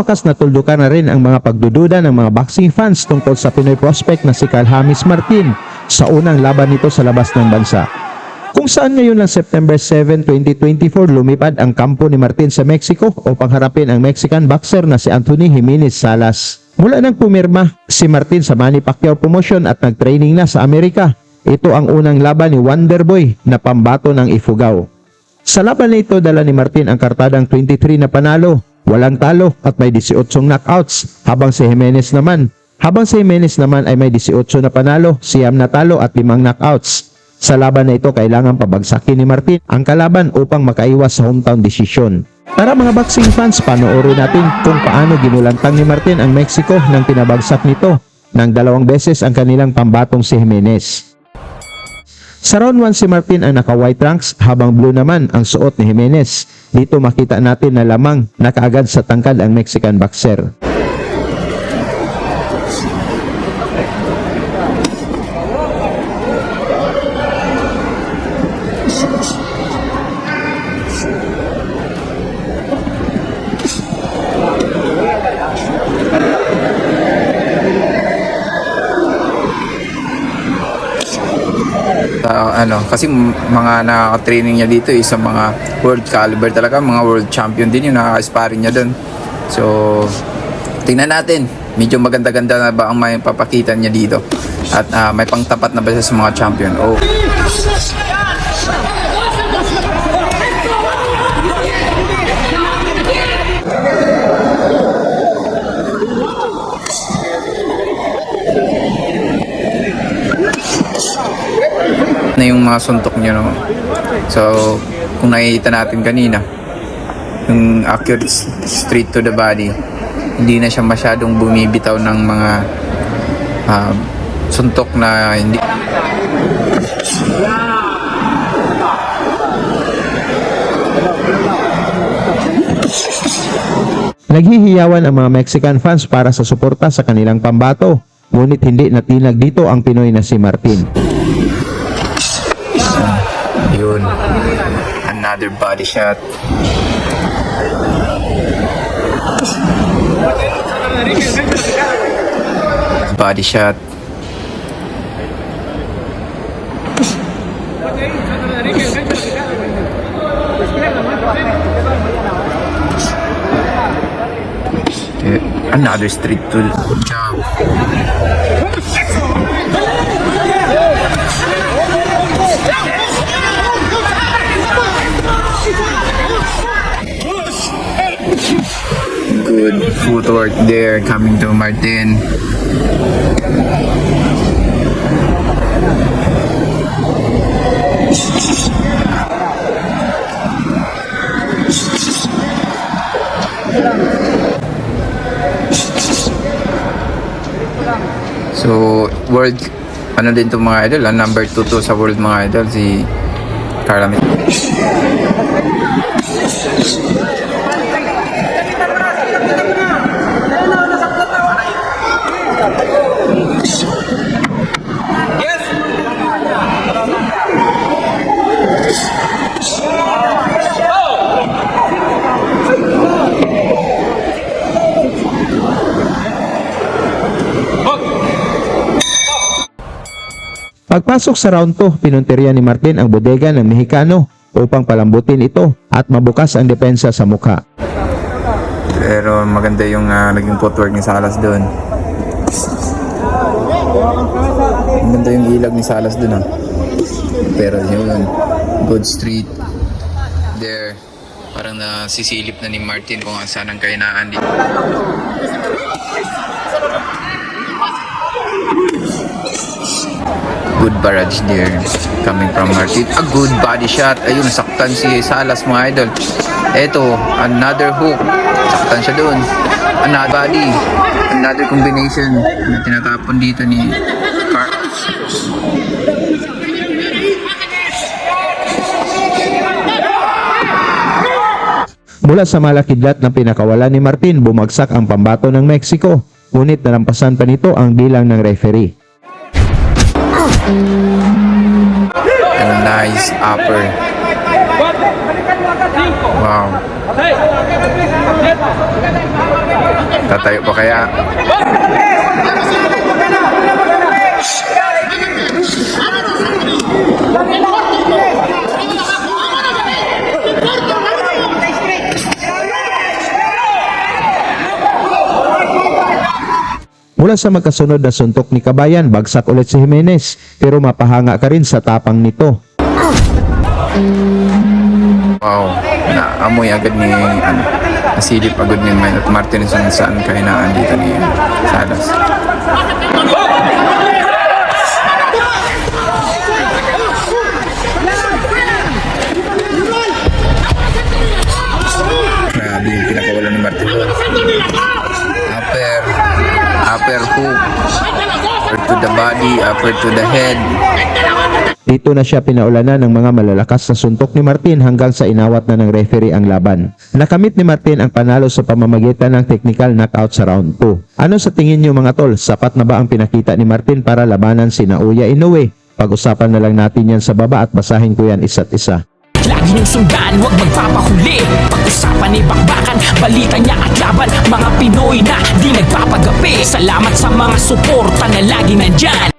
wakas natuldukan na rin ang mga pagdududa ng mga boxing fans tungkol sa Pinoy prospect na si Carl James Martin sa unang laban nito sa labas ng bansa. Kung saan ngayon ng September 7, 2024 lumipad ang kampo ni Martin sa Mexico upang harapin ang Mexican boxer na si Anthony Jimenez Salas. Mula nang pumirma si Martin sa Manny Pacquiao promotion at nagtraining na sa Amerika, ito ang unang laban ni Wonderboy na pambato ng Ifugao. Sa laban na ito, dala ni Martin ang kartadang 23 na panalo, walang talo at may 18 knockouts, habang si Jimenez naman ay may 18 na panalo, 9 na talo at 5 knockouts. Sa laban na ito, kailangan pabagsakin ni Martin ang kalaban upang makaiwas sa hometown decision. Tara mga boxing fans, panoorin natin kung paano ginulantang ni Martin ang Mexico nang pinabagsak nito ng 2 beses ang kanilang pambatong si Jimenez. Sa round 1 si Martin ang naka-white trunks habang blue naman ang suot ni Jimenez. Dito makita natin na lamang nakaagad sa tangkad ang Mexican boxer. Kasi mga nakaka-training niya dito is sa mga world caliber talaga, mga world champion din yung nakaka-sparring niya doon. So, tingnan natin, medyo maganda-ganda na ba ang may papakita niya dito at may pangtapat na ba siya sa mga champion. Na yung mga suntok niya, no? So kung nakikita natin kanina yung accurate straight to the body, hindi na siya masyadong bumibitaw ng mga suntok na hindi. Naghihiyawan ang mga Mexican fans para sa suporta sa kanilang pambato, ngunit hindi natinag dito ang Pinoy na si Martin. Yun, another body shot. Body shot. Another street tool. Good job. Good footwork there coming to Martin. So, world, ano din to mga idol, number 2 to sa world mga idol, si Carl James. Pagpasok sa round 2, pinunteriya ni Martin ang bodega ng Mexicano upang palambutin ito at mabukas ang depensa sa mukha. Pero maganda yung naging footwork ni Salas doon. Maganda yung ilag ni Salas doon. Pero yun, good street there. Parang nasisilip na ni Martin kung saan ang kainaan dito. Good barrage there coming from Martin. A good body shot. Ayun, saktan si Salas mga idol. Eto, another hook. Saktan siya doon. Another body. Another combination na tinatapon dito ni Carl. Mula sa malakidlat na pinakawalan ni Martin, bumagsak ang pambato ng Mexico. Ngunit nalampasan pa nito ang bilang ng referee. A nice upper. Wow. Tatayo pa kaya? Mula sa magkasunod na suntok ni Kabayan, bagsak ulit si Jimenez pero mapahanga ka rin sa tapang nito. Wow. Naamoy agad ni nasilip agad ni Martin kung saan kahinaan dito ni Salas. Grabe yung pinakawalan ni Martin. Upper hook, upper to the body, upper to the head. Dito na siya pinaulanan ng mga malalakas na suntok ni Martin hanggang sa inawat na ng referee ang laban. Nakamit ni Martin ang panalo sa pamamagitan ng technical knockout sa round 2. Ano sa tingin niyo mga tol? Sapat na ba ang pinakita ni Martin para labanan si Naoya Inoue? Pag-usapan na lang natin yan sa baba at basahin ko yan isa't isa. Lagi niyong sundan, huwag magpapahuli. Pag-usapan ni bakbakan, balita niya at laban. Mga Pinoy na di nagpapagapi. Salamat sa mga suporta na lagi nandyan.